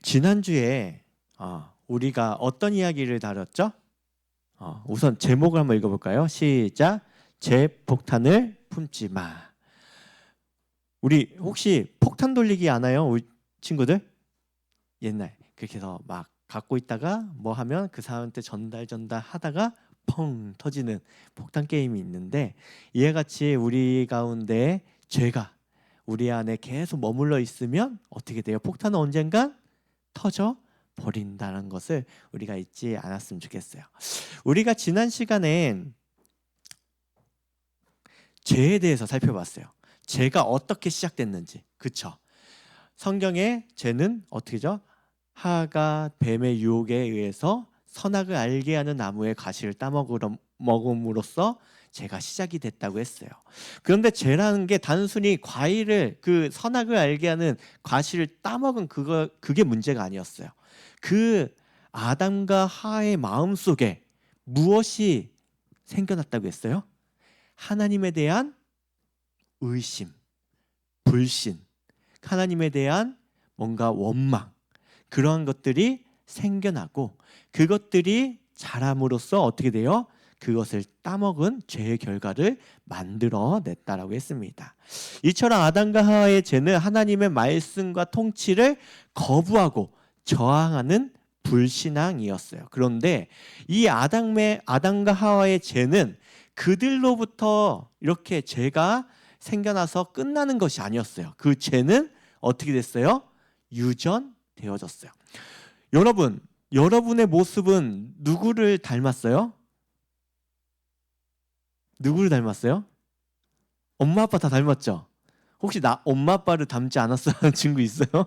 지난주에 우리가 어떤 이야기를 다뤘죠? 우선 제목을 한번 읽어볼까요? 시작. 재폭탄을 품지 마. 우리 혹시 폭탄 돌리기 아나요? 우리 친구들? 옛날 그렇게 해서 막 갖고 있다가 뭐 하면 그 사람한테 전달 하다가 펑 터지는 폭탄 게임이 있는데, 이와 같이 우리 가운데 죄가 우리 안에 계속 머물러 있으면 어떻게 돼요? 폭탄은 언젠간 터져 버린다는 것을 우리가 잊지 않았으면 좋겠어요. 우리가 지난 시간엔 죄에 대해서 살펴봤어요. 죄가 어떻게 시작됐는지. 그쵸? 성경에 죄는 어떻게죠? 하가 뱀의 유혹에 의해서 선악을 알게 하는 나무의 가시를 따먹음으로써 죄가 시작이 됐다고 했어요. 그런데 죄라는 게 단순히 과일을, 그 선악을 알게 하는 과실을 따먹은 그게 문제가 아니었어요. 그 아담과 하의 마음속에 무엇이 생겨났다고 했어요? 하나님에 대한 의심, 불신, 하나님에 대한 뭔가 원망, 그러한 것들이 생겨나고 그것들이 자람으로써 어떻게 돼요? 그것을 따먹은 죄의 결과를 만들어냈다라고 했습니다. 이처럼 아담과 하와의 죄는 하나님의 말씀과 통치를 거부하고 저항하는 불신앙이었어요. 그런데 이 아담과 하와의 죄는 그들로부터 이렇게 죄가 생겨나서 끝나는 것이 아니었어요. 그 죄는 어떻게 됐어요? 유전되어졌어요. 여러분, 여러분의 모습은 누구를 닮았어요? 누구를 닮았어요? 엄마 아빠 다 닮았죠? 혹시 나 엄마 아빠를 닮지 않았어 하는 친구 있어요?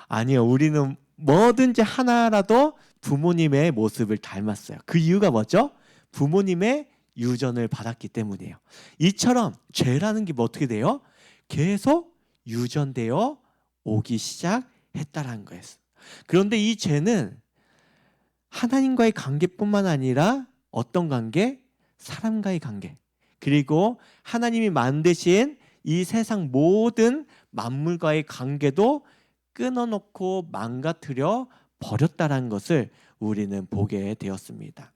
아니요. 우리는 뭐든지 하나라도 부모님의 모습을 닮았어요. 그 이유가 뭐죠? 부모님의 유전을 받았기 때문이에요. 이처럼 죄라는 게 뭐 어떻게 돼요? 계속 유전되어 오기 시작했다라는 거예요. 그런데 이 죄는 하나님과의 관계뿐만 아니라 어떤 관계? 사람과의 관계, 그리고 하나님이 만드신 이 세상 모든 만물과의 관계도 끊어놓고 망가뜨려 버렸다는 것을 우리는 보게 되었습니다.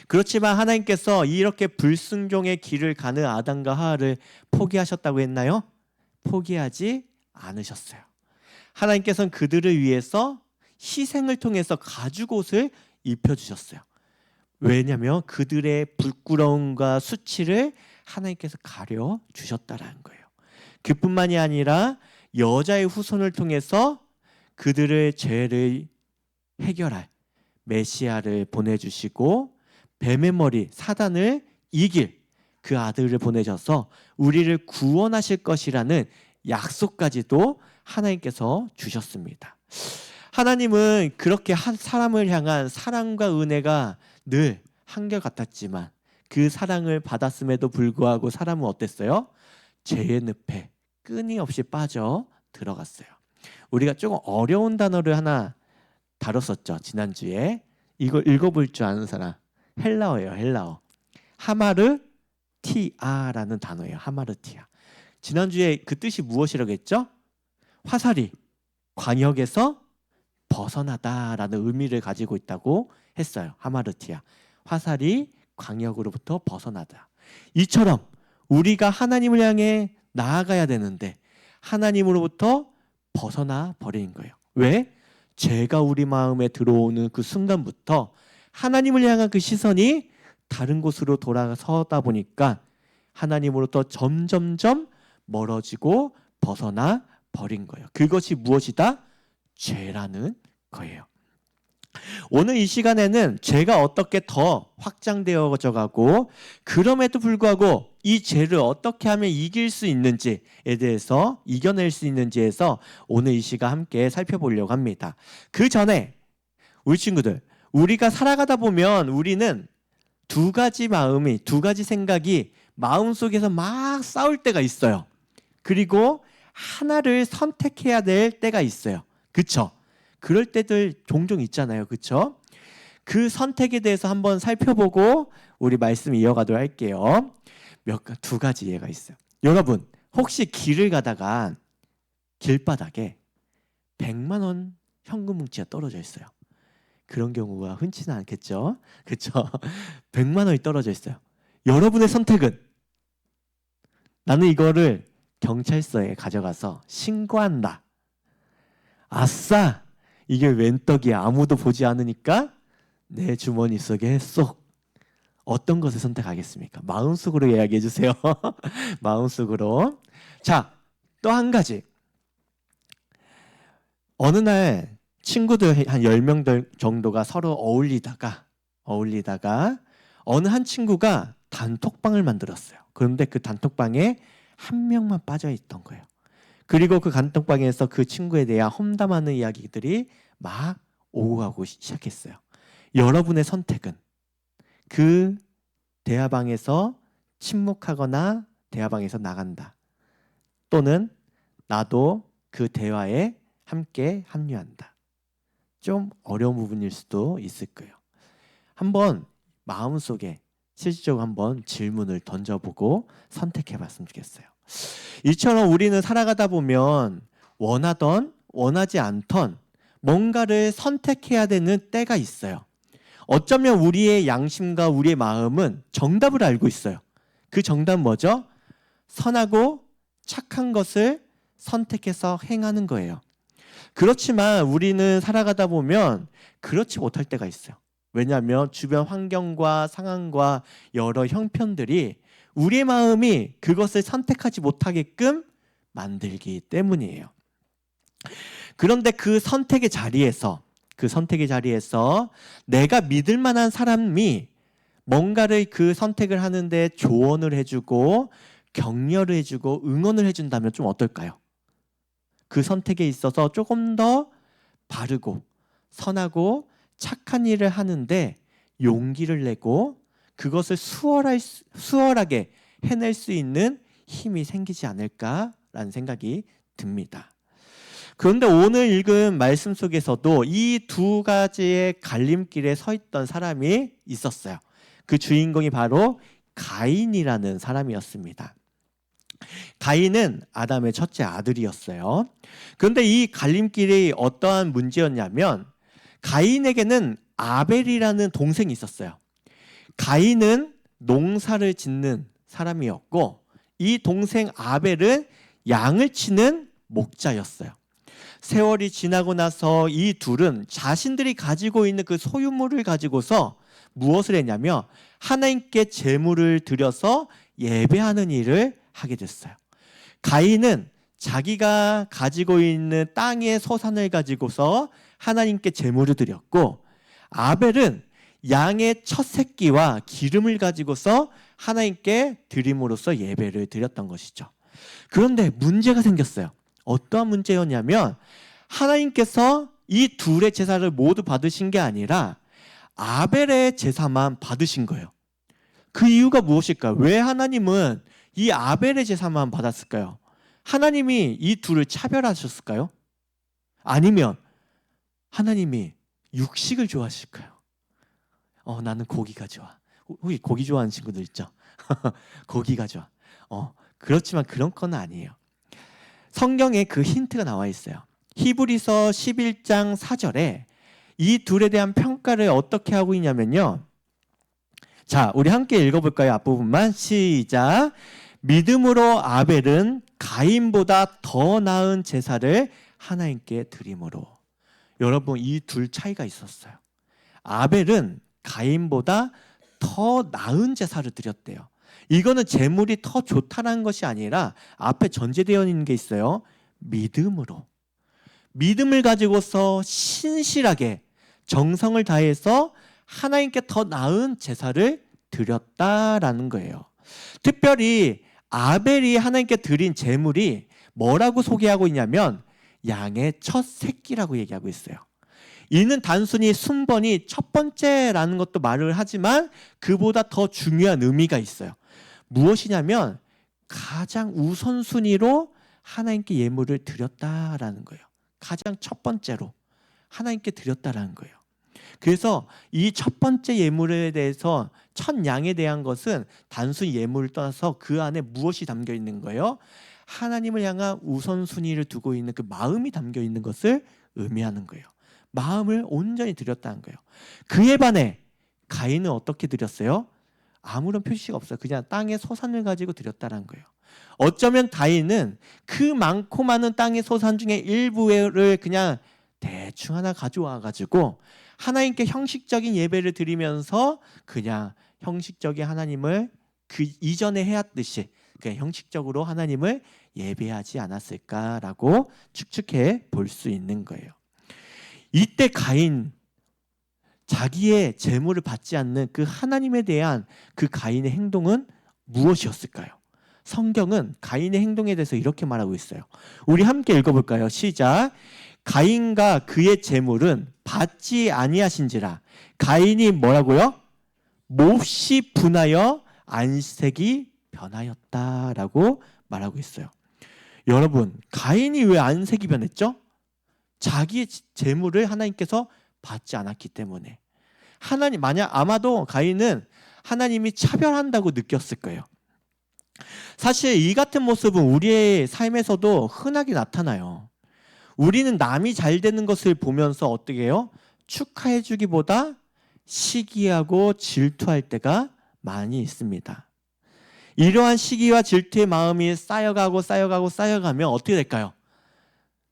그렇지만 하나님께서 이렇게 불순종의 길을 가는 아담과 하와를 포기하셨다고 했나요? 포기하지 않으셨어요. 하나님께서는 그들을 위해서 희생을 통해서 가죽옷을 입혀주셨어요. 왜냐하면 그들의 부끄러움과 수치를 하나님께서 가려주셨다는 거예요. 그뿐만이 아니라 여자의 후손을 통해서 그들의 죄를 해결할 메시아를 보내주시고 뱀의 머리 사단을 이길 그 아들을 보내셔서 우리를 구원하실 것이라는 약속까지도 하나님께서 주셨습니다. 하나님은 그렇게 한 사람을 향한 사랑과 은혜가 늘 한결같았지만 그 사랑을 받았음에도 불구하고 사람은 어땠어요? 죄의 늪에 끊임없이 빠져 들어갔어요. 우리가 조금 어려운 단어를 하나 다뤘었죠. 지난주에. 이걸 읽어볼 줄 아는 사람. 헬라어예요. 헬라어. 하마르티아라는 단어예요. 하마르티아. 지난주에 그 뜻이 무엇이라고 했죠? 화살이 광역에서 벗어나다라는 의미를 가지고 있다고 했어요. 하마르티아. 화살이 광역으로부터 벗어나다. 이처럼 우리가 하나님을 향해 나아가야 되는데 하나님으로부터 벗어나 버린 거예요. 왜? 죄가 우리 마음에 들어오는 그 순간부터 하나님을 향한 그 시선이 다른 곳으로 돌아서다 보니까 하나님으로부터 점점점 멀어지고 벗어나 버린 거예요. 그것이 무엇이다? 죄라는 거예요. 오늘 이 시간에는 죄가 어떻게 더 확장되어져 가고 그럼에도 불구하고 이 죄를 어떻게 하면 이길 수 있는지에 대해서, 이겨낼 수 있는지에서 오늘 이 시간 함께 살펴보려고 합니다. 그 전에 우리 친구들, 우리가 살아가다 보면 우리는 두 가지 생각이 마음속에서 막 싸울 때가 있어요. 그리고 하나를 선택해야 될 때가 있어요. 그쵸? 그럴 때들 종종 있잖아요. 그쵸? 그 선택에 대해서 한번 살펴보고 우리 말씀 이어가도록 할게요. 두 가지 예가 있어요. 여러분, 혹시 길을 가다가 길바닥에 100만 원 현금 뭉치가 떨어져 있어요. 그런 경우가 흔치는 않겠죠? 그렇죠? 100만 원이 떨어져 있어요. 여러분의 선택은 나는 이거를 경찰서에 가져가서 신고한다. 아싸! 이게 웬 떡이야. 아무도 보지 않으니까 내 주머니 속에 쏙. 어떤 것을 선택하겠습니까? 마음속으로 이야기해 주세요. 마음속으로. 자, 또 한 가지. 어느 날 친구들 한 10명 정도가 서로 어울리다가 어느 한 친구가 단톡방을 만들었어요. 그런데 그 단톡방에 한 명만 빠져 있던 거예요. 그리고 그 단톡방에서 그 친구에 대한 험담하는 이야기들이 막 오고 가고 시작했어요. 여러분의 선택은 그 대화방에서 침묵하거나 대화방에서 나간다. 또는 나도 그 대화에 함께 합류한다. 좀 어려운 부분일 수도 있을 거예요. 한번 마음속에 실질적으로 한번 질문을 던져보고 선택해 봤으면 좋겠어요. 이처럼 우리는 살아가다 보면 원하던 원하지 않던 뭔가를 선택해야 되는 때가 있어요. 어쩌면 우리의 양심과 우리의 마음은 정답을 알고 있어요. 그 정답은 뭐죠? 선하고 착한 것을 선택해서 행하는 거예요. 그렇지만 우리는 살아가다 보면 그렇지 못할 때가 있어요. 왜냐하면 주변 환경과 상황과 여러 형편들이 우리의 마음이 그것을 선택하지 못하게끔 만들기 때문이에요. 그런데 그 선택의 자리에서 내가 믿을 만한 사람이 뭔가를 그 선택을 하는데 조언을 해주고 격려를 해주고 응원을 해준다면 좀 어떨까요? 그 선택에 있어서 조금 더 바르고 선하고 착한 일을 하는데 용기를 내고 그것을 수월하게 해낼 수 있는 힘이 생기지 않을까라는 생각이 듭니다. 그런데 오늘 읽은 말씀 속에서도 이 두 가지의 갈림길에 서 있던 사람이 있었어요. 그 주인공이 바로 가인이라는 사람이었습니다. 가인은 아담의 첫째 아들이었어요. 그런데 이 갈림길이 어떠한 문제였냐면 가인에게는 아벨이라는 동생이 있었어요. 가인은 농사를 짓는 사람이었고 이 동생 아벨은 양을 치는 목자였어요. 세월이 지나고 나서 이 둘은 자신들이 가지고 있는 그 소유물을 가지고서 무엇을 했냐면 하나님께 제물을 드려서 예배하는 일을 하게 됐어요. 가인은 자기가 가지고 있는 땅의 소산을 가지고서 하나님께 제물을 드렸고 아벨은 양의 첫 새끼와 기름을 가지고서 하나님께 드림으로써 예배를 드렸던 것이죠. 그런데 문제가 생겼어요. 어떠한 문제였냐면 하나님께서 이 둘의 제사를 모두 받으신 게 아니라 아벨의 제사만 받으신 거예요. 그 이유가 무엇일까요? 왜 하나님은 이 아벨의 제사만 받았을까요? 하나님이 이 둘을 차별하셨을까요? 아니면 하나님이 육식을 좋아하실까요? 나는 고기가 좋아. 혹시 고기 좋아하는 친구들 있죠? 고기가 좋아. 그렇지만 그런 건 아니에요. 성경에 그 힌트가 나와 있어요. 히브리서 11장 4절에 이 둘에 대한 평가를 어떻게 하고 있냐면요. 자, 우리 함께 읽어볼까요? 앞부분만. 시작. 믿음으로 아벨은 가인보다 더 나은 제사를 하나님께 드림으로. 여러분, 이 둘 차이가 있었어요. 아벨은 가인보다 더 나은 제사를 드렸대요. 이거는 제물이 더 좋다는 것이 아니라 앞에 전제되어 있는 게 있어요. 믿음으로. 믿음을 가지고서 신실하게 정성을 다해서 하나님께 더 나은 제사를 드렸다라는 거예요. 특별히 아벨이 하나님께 드린 제물이 뭐라고 소개하고 있냐면 양의 첫 새끼라고 얘기하고 있어요. 이는 단순히 순번이 첫 번째라는 것도 말을 하지만 그보다 더 중요한 의미가 있어요. 무엇이냐면 가장 우선순위로 하나님께 예물을 드렸다라는 거예요. 가장 첫 번째로 하나님께 드렸다라는 거예요. 그래서 이 첫 번째 예물에 대해서 첫 양에 대한 것은 단순히 예물을 떠나서 그 안에 무엇이 담겨 있는 거예요? 하나님을 향한 우선순위를 두고 있는 그 마음이 담겨 있는 것을 의미하는 거예요. 마음을 온전히 드렸다는 거예요. 그에 반해 가인은 어떻게 드렸어요? 아무런 표시가 없어요. 그냥 땅의 소산을 가지고 드렸다는 거예요. 어쩌면 가인은 그 많고 많은 땅의 소산 중에 일부를 그냥 대충 하나 가져와 가지고 하나님께 형식적인 예배를 드리면서 그냥 형식적인 하나님을 그 이전에 해왔듯이 그냥 형식적으로 하나님을 예배하지 않았을까라고 추측해 볼 수 있는 거예요. 이때 가인, 자기의 재물을 받지 않는 그 하나님에 대한 그 가인의 행동은 무엇이었을까요? 성경은 가인의 행동에 대해서 이렇게 말하고 있어요. 우리 함께 읽어볼까요? 시작. 가인과 그의 재물은 받지 아니하신지라. 가인이 뭐라고요? 몹시 분하여 안색이 변하였다라고 말하고 있어요. 여러분, 가인이 왜 안색이 변했죠? 자기의 재물을 하나님께서 받지 않았기 때문에. 하나님, 만약 아마도 가인은 하나님이 차별한다고 느꼈을 거예요. 사실 이 같은 모습은 우리의 삶에서도 흔하게 나타나요. 우리는 남이 잘 되는 것을 보면서 어떻게 해요? 축하해 주기보다 시기하고 질투할 때가 많이 있습니다. 이러한 시기와 질투의 마음이 쌓여가면 어떻게 될까요?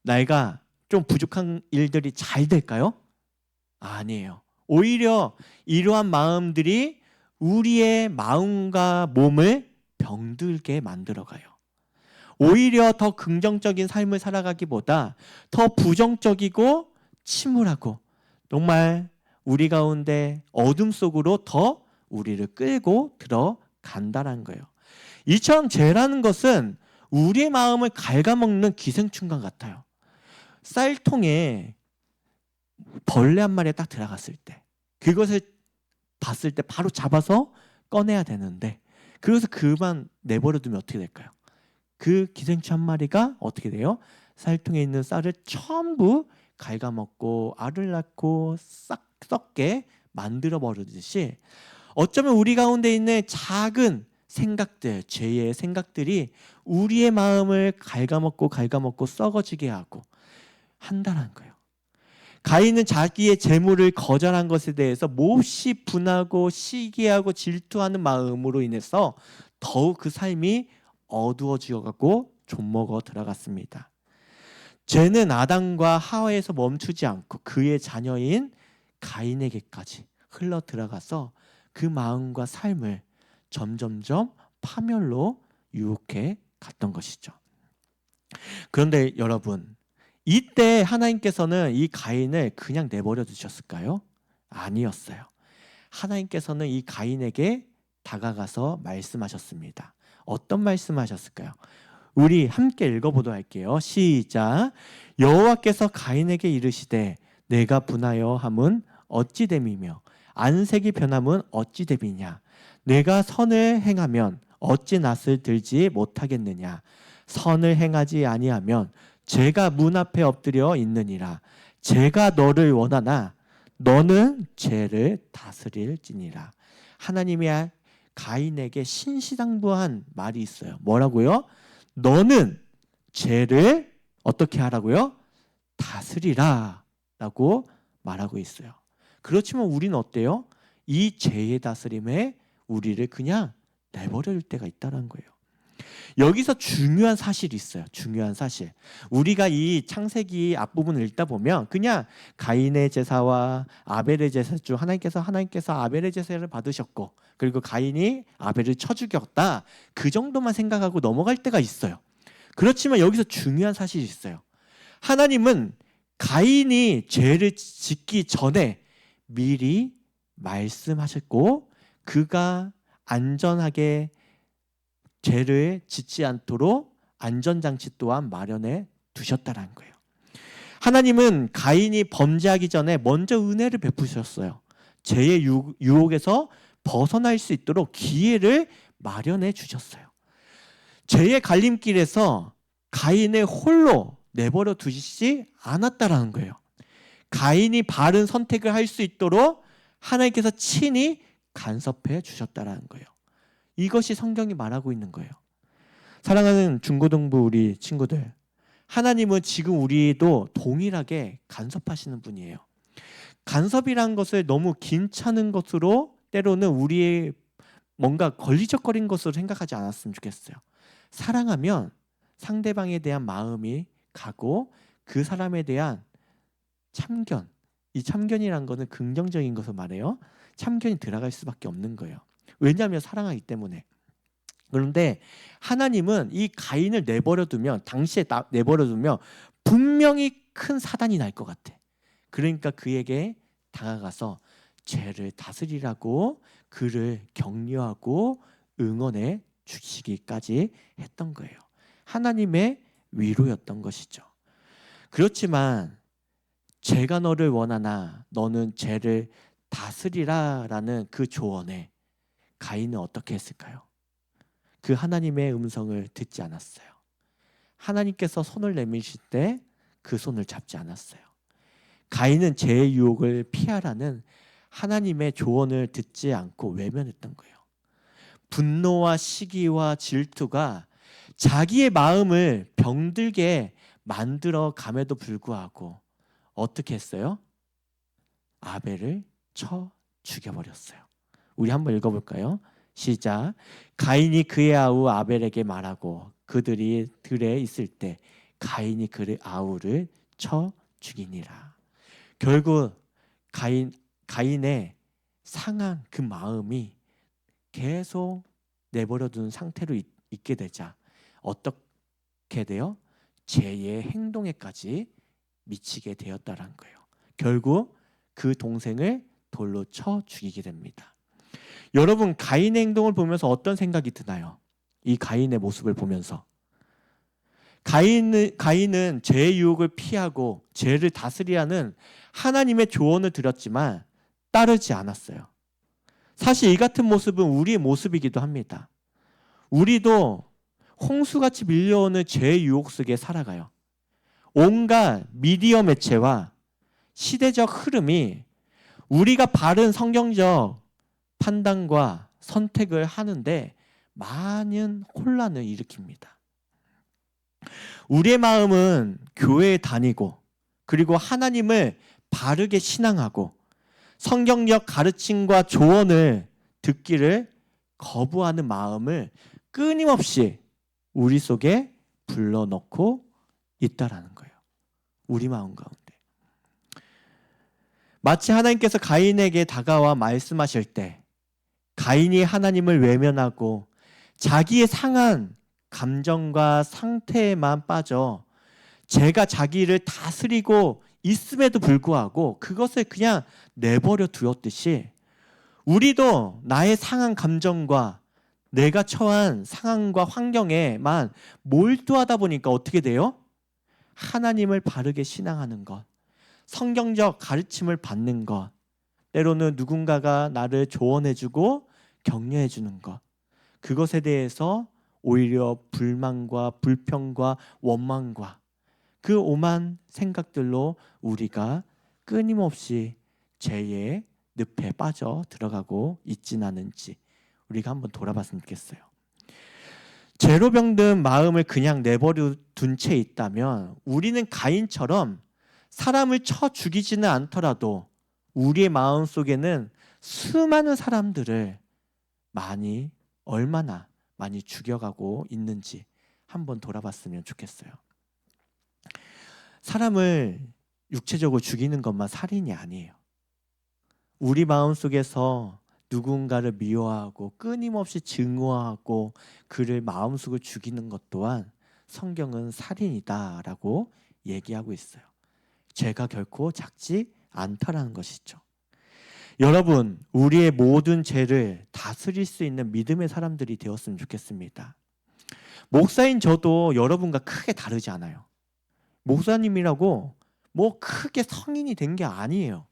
내가 좀 부족한 일들이 잘 될까요? 아니에요. 오히려 이러한 마음들이 우리의 마음과 몸을 병들게 만들어가요. 오히려 더 긍정적인 삶을 살아가기보다 더 부정적이고 침울하고 정말 우리 가운데 어둠 속으로 더 우리를 끌고 들어간다는 거예요. 이처럼 죄라는 것은 우리의 마음을 갉아먹는 기생충과 같아요. 쌀통에 벌레 한 마리가 딱 들어갔을 때 그것을 봤을 때 바로 잡아서 꺼내야 되는데 그래서 그만 내버려 두면 어떻게 될까요? 그 기생충 한 마리가 어떻게 돼요? 쌀통에 있는 쌀을 전부 갉아먹고 알을 낳고 싹 썩게 만들어 버리듯이 어쩌면 우리 가운데 있는 작은 생각들, 죄의 생각들이 우리의 마음을 갉아먹고 썩어지게 하고 한다는 거예요. 가인은 자기의 재물을 거절한 것에 대해서 몹시 분하고 시기하고 질투하는 마음으로 인해서 더욱 그 삶이 어두워지어가고 좀먹어 들어갔습니다. 죄는 아담과 하와에서 멈추지 않고 그의 자녀인 가인에게까지 흘러 들어가서 그 마음과 삶을 점점점 파멸로 유혹해 갔던 것이죠. 그런데 여러분, 이때 하나님께서는 이 가인을 그냥 내버려 두셨을까요? 아니었어요. 하나님께서는 이 가인에게 다가가서 말씀하셨습니다. 어떤 말씀하셨을까요? 우리 함께 읽어보도록 할게요. 시작. 여호와께서 가인에게 이르시되 내가 분하여 함은 어찌 됨이며 안색이 변함은 어찌 됨이냐. 내가 선을 행하면 어찌 낯을 들지 못하겠느냐. 선을 행하지 아니하면 죄가 문 앞에 엎드려 있느니라. 죄가 너를 원하나 너는 죄를 다스릴지니라. 하나님이 가인에게 신시당부한 말이 있어요. 뭐라고요? 너는 죄를 어떻게 하라고요? 다스리라 라고 말하고 있어요. 그렇지만 우리는 어때요? 이 죄의 다스림에 우리를 그냥 내버려 둘 때가 있다는 거예요. 여기서 중요한 사실이 있어요. 중요한 사실. 우리가 이 창세기 앞부분을 읽다 보면 그냥 가인의 제사와 아벨의 제사 중 하나님께서 아벨의 제사를 받으셨고 그리고 가인이 아벨을 쳐 죽였다. 그 정도만 생각하고 넘어갈 때가 있어요. 그렇지만 여기서 중요한 사실이 있어요. 하나님은 가인이 죄를 짓기 전에 미리 말씀하셨고 그가 안전하게 죄를 짓지 않도록 안전장치 또한 마련해 두셨다는 거예요. 하나님은 가인이 범죄하기 전에 먼저 은혜를 베푸셨어요. 죄의 유혹에서 벗어날 수 있도록 기회를 마련해 주셨어요. 죄의 갈림길에서 가인을 홀로 내버려 두시지 않았다라는 거예요. 가인이 바른 선택을 할 수 있도록 하나님께서 친히 간섭해 주셨다라는 거예요. 이것이 성경이 말하고 있는 거예요. 사랑하는 중고등부 우리 친구들, 하나님은 지금 우리도 동일하게 간섭하시는 분이에요. 간섭이란 것을 너무 괜찮은 것으로, 때로는 우리의 뭔가 걸리적거린 것으로 생각하지 않았으면 좋겠어요. 사랑하면 상대방에 대한 마음이 가고 그 사람에 대한 참견, 이 참견이란 거는 긍정적인 것을 말해요. 참견이 들어갈 수밖에 없는 거예요. 왜냐하면 사랑하기 때문에. 그런데 하나님은 이 가인을 내버려두면, 당시에 내버려두면 분명히 큰 사단이 날 것 같아. 그러니까 그에게 다가가서 죄를 다스리라고 그를 격려하고 응원해 주시기까지 했던 거예요. 하나님의 위로였던 것이죠. 그렇지만 죄가 너를 원하나 너는 죄를 다스리라라는 그 조언에 가인은 어떻게 했을까요? 그 하나님의 음성을 듣지 않았어요. 하나님께서 손을 내미실 때 그 손을 잡지 않았어요. 가인은 죄의 유혹을 피하라는 하나님의 조언을 듣지 않고 외면했던 거예요. 분노와 시기와 질투가 자기의 마음을 병들게 만들어 감에도 불구하고 어떻게 했어요? 아벨을 쳐 죽여버렸어요. 우리 한번 읽어볼까요? 시작. 가인이 그의 아우 아벨에게 말하고 그들이 들에 있을 때 가인이 그의 아우를 쳐 죽이니라. 결국 가인의 상한 그 마음이 계속 내버려둔 상태로 있게 되자 어떻게 돼요? 죄의 행동에까지 미치게 되었다라는 거예요. 결국 그 동생을 돌로 쳐 죽이게 됩니다. 여러분, 가인의 행동을 보면서 어떤 생각이 드나요? 이 가인의 모습을 보면서 가인은 죄의 유혹을 피하고 죄를 다스리라는 하나님의 조언을 들었지만 따르지 않았어요. 사실 이 같은 모습은 우리의 모습이기도 합니다. 우리도 홍수같이 밀려오는 죄의 유혹 속에 살아가요. 온갖 미디어 매체와 시대적 흐름이 우리가 바른 성경적 판단과 선택을 하는데 많은 혼란을 일으킵니다. 우리의 마음은 교회에 다니고 그리고 하나님을 바르게 신앙하고 성경적 가르침과 조언을 듣기를 거부하는 마음을 끊임없이 우리 속에 불러넣고 있다라는 거예요. 우리 마음 가운데. 마치 하나님께서 가인에게 다가와 말씀하실 때 가인이 하나님을 외면하고 자기의 상한 감정과 상태에만 빠져 죄가 자기를 다스리고 있음에도 불구하고 그것을 그냥 내버려 두었듯이 우리도 나의 상한 감정과 내가 처한 상황과 환경에만 몰두하다 보니까 어떻게 돼요? 하나님을 바르게 신앙하는 것, 성경적 가르침을 받는 것, 때로는 누군가가 나를 조언해주고 격려해주는 것, 그것에 대해서 오히려 불만과 불평과 원망과 그 오만 생각들로 우리가 끊임없이 죄의 늪에 빠져 들어가고 있진 않은지 우리가 한번 돌아봤으면 좋겠어요. 죄로 병든 마음을 그냥 내버려 둔 채 있다면 우리는 가인처럼 사람을 쳐 죽이지는 않더라도 우리의 마음 속에는 수많은 사람들을 얼마나 많이 죽여가고 있는지 한번 돌아봤으면 좋겠어요. 사람을 육체적으로 죽이는 것만 살인이 아니에요. 우리 마음 속에서 누군가를 미워하고 끊임없이 증오하고 그를 마음속을 죽이는 것 또한 성경은 살인이다라고 얘기하고 있어요. 죄가 결코 작지 않다라는 것이죠. 여러분, 우리의 모든 죄를 다스릴 수 있는 믿음의 사람들이 되었으면 좋겠습니다. 목사인 저도 여러분과 크게 다르지 않아요. 목사님이라고 뭐 크게 성인이 된 게 아니에요.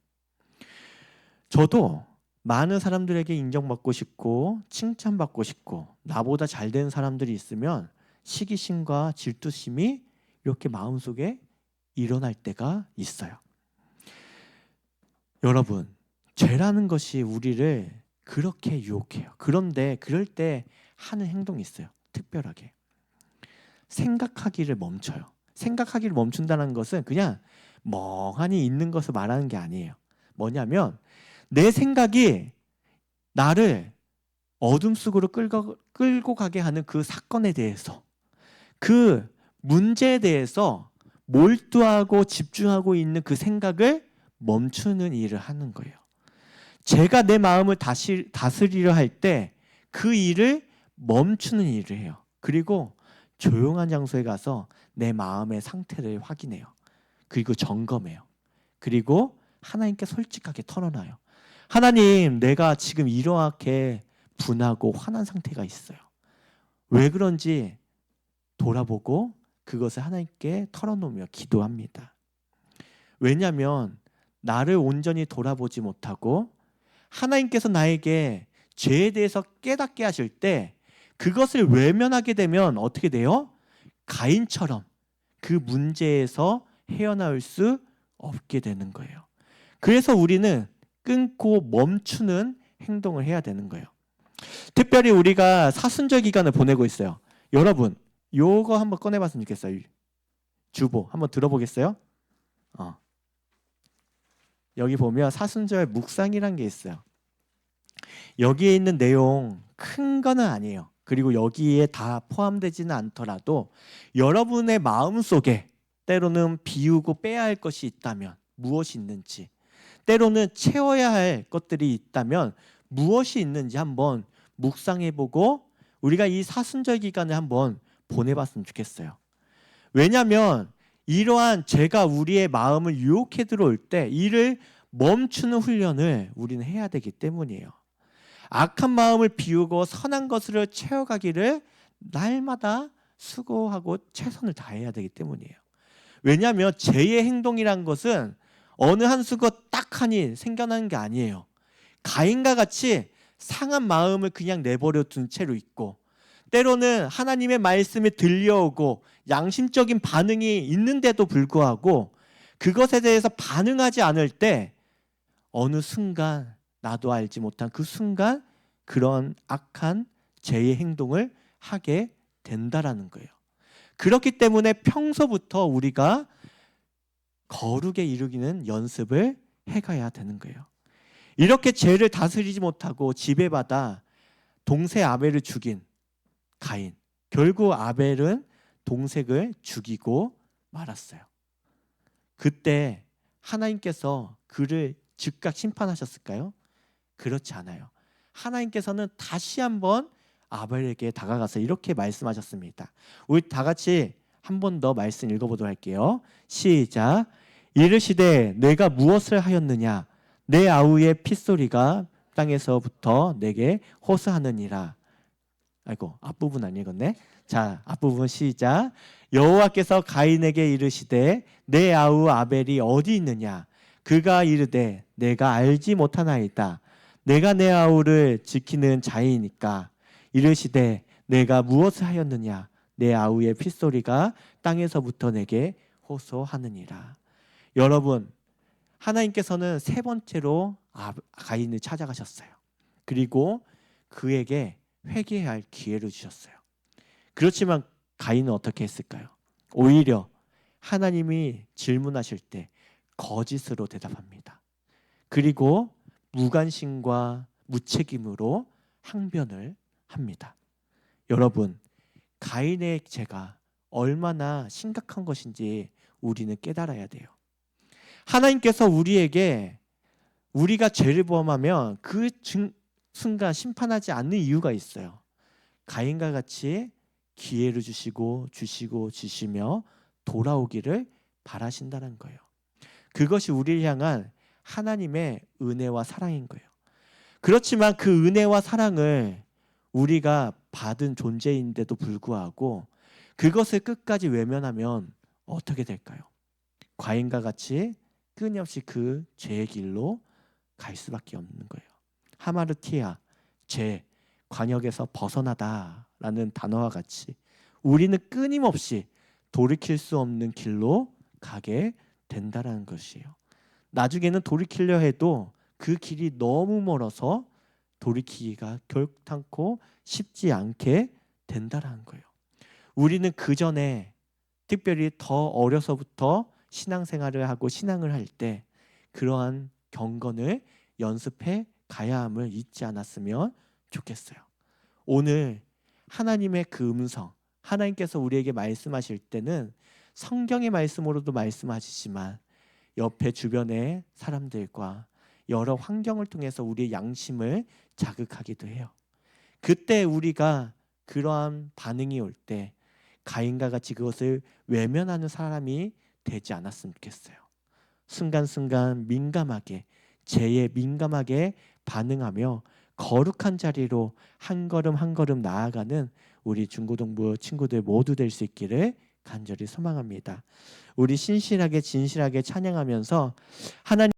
저도 많은 사람들에게 인정받고 싶고 칭찬받고 싶고 나보다 잘된 사람들이 있으면 시기심과 질투심이 이렇게 마음속에 일어날 때가 있어요. 여러분, 죄라는 것이 우리를 그렇게 유혹해요. 그런데 그럴 때 하는 행동이 있어요. 특별하게. 생각하기를 멈춰요. 생각하기를 멈춘다는 것은 그냥 멍하니 있는 것을 말하는 게 아니에요. 뭐냐면 내 생각이 나를 어둠 속으로 끌고 가게 하는 그 사건에 대해서, 그 문제에 대해서 몰두하고 집중하고 있는 그 생각을 멈추는 일을 하는 거예요. 제가 내 마음을 다스리려 할 때 그 일을 멈추는 일을 해요. 그리고 조용한 장소에 가서 내 마음의 상태를 확인해요. 그리고 점검해요. 그리고 하나님께 솔직하게 털어놔요. 하나님, 내가 지금 이렇게 분하고 화난 상태가 있어요. 왜 그런지 돌아보고 그것을 하나님께 털어놓으며 기도합니다. 왜냐하면 나를 온전히 돌아보지 못하고 하나님께서 나에게 죄에 대해서 깨닫게 하실 때 그것을 외면하게 되면 어떻게 돼요? 가인처럼 그 문제에서 헤어나올 수 없게 되는 거예요. 그래서 우리는 끊고 멈추는 행동을 해야 되는 거예요. 특별히 우리가 사순절 기간을 보내고 있어요. 여러분, 요거 한번 꺼내봤으면 좋겠어요. 주보 한번 들어보겠어요? 여기 보면 사순절 묵상이란 게 있어요. 여기에 있는 내용 큰 거는 아니에요. 그리고 여기에 다 포함되지는 않더라도 여러분의 마음속에 때로는 비우고 빼야 할 것이 있다면 무엇이 있는지, 때로는 채워야 할 것들이 있다면 무엇이 있는지 한번 묵상해보고 우리가 이 사순절 기간을 한번 보내봤으면 좋겠어요. 왜냐하면 이러한 죄가 우리의 마음을 유혹해 들어올 때 이를 멈추는 훈련을 우리는 해야 되기 때문이에요. 악한 마음을 비우고 선한 것으로 채워가기를 날마다 수고하고 최선을 다해야 되기 때문이에요. 왜냐하면 죄의 행동이란 것은 어느 한 수가 딱 하니 생겨나는 게 아니에요. 가인과 같이 상한 마음을 그냥 내버려 둔 채로 있고, 때로는 하나님의 말씀이 들려오고 양심적인 반응이 있는데도 불구하고 그것에 대해서 반응하지 않을 때 어느 순간 나도 알지 못한 그 순간 그런 악한 죄의 행동을 하게 된다라는 거예요. 그렇기 때문에 평소부터 우리가 거룩에 이르기는 연습을 해가야 되는 거예요. 이렇게 죄를 다스리지 못하고 지배받아 동생 아벨을 죽인 가인, 결국 아벨은 동생을 죽이고 말았어요. 그때 하나님께서 그를 즉각 심판하셨을까요? 그렇지 않아요. 하나님께서는 다시 한번 아벨에게 다가가서 이렇게 말씀하셨습니다. 우리 다 같이 한 번 더 말씀 읽어보도록 할게요. 시작. 이르시되 내가 무엇을 하였느냐? 내 아우의 핏소리가 땅에서부터 내게 호소하느니라. 아이고, 앞부분 안 읽었네. 자, 앞부분 시작. 여호와께서 가인에게 이르시되 내 아우 아벨이 어디 있느냐? 그가 이르되 내가 알지 못하나이다. 내가 내 아우를 지키는 자이니까. 이르시되 내가 무엇을 하였느냐? 내 아우의 핏소리가 땅에서부터 내게 호소하느니라. 여러분, 하나님께서는 세 번째로 가인을 찾아가셨어요. 그리고 그에게 회개해야 할 기회를 주셨어요. 그렇지만 가인은 어떻게 했을까요? 오히려 하나님이 질문하실 때 거짓으로 대답합니다. 그리고 무관심과 무책임으로 항변을 합니다. 여러분, 가인의 죄가 얼마나 심각한 것인지 우리는 깨달아야 돼요. 하나님께서 우리에게 우리가 죄를 범하면 그 순간 심판하지 않는 이유가 있어요. 가인과 같이 기회를 주시며 돌아오기를 바라신다는 거예요. 그것이 우리를 향한 하나님의 은혜와 사랑인 거예요. 그렇지만 그 은혜와 사랑을 우리가 받은 존재인데도 불구하고 그것을 끝까지 외면하면 어떻게 될까요? 가인과 같이 끊임없이 그 죄의 길로 갈 수밖에 없는 거예요. 하마르티아, 죄, 관역에서 벗어나다라는 단어와 같이 우리는 끊임없이 돌이킬 수 없는 길로 가게 된다라는 것이에요. 나중에는 돌이키려 해도 그 길이 너무 멀어서 돌이키기가 결단코 쉽지 않게 된다라는 거예요. 우리는 그 전에 특별히 더 어려서부터 신앙생활을 하고 신앙을 할 때 그러한 경건을 연습해 가야 함을 잊지 않았으면 좋겠어요. 오늘 하나님의 그 음성, 하나님께서 우리에게 말씀하실 때는 성경의 말씀으로도 말씀하시지만 옆에 주변의 사람들과 여러 환경을 통해서 우리의 양심을 자극하기도 해요. 그때 우리가 그러한 반응이 올 때 가인과 같이 그것을 외면하는 사람이 되지 않았으면 좋겠어요. 순간순간 민감하게, 죄에 민감하게 반응하며 거룩한 자리로 한 걸음 한 걸음 나아가는 우리 중고등부 친구들 모두 될 수 있기를 간절히 소망합니다. 우리 신실하게 진실하게 찬양하면서 하나님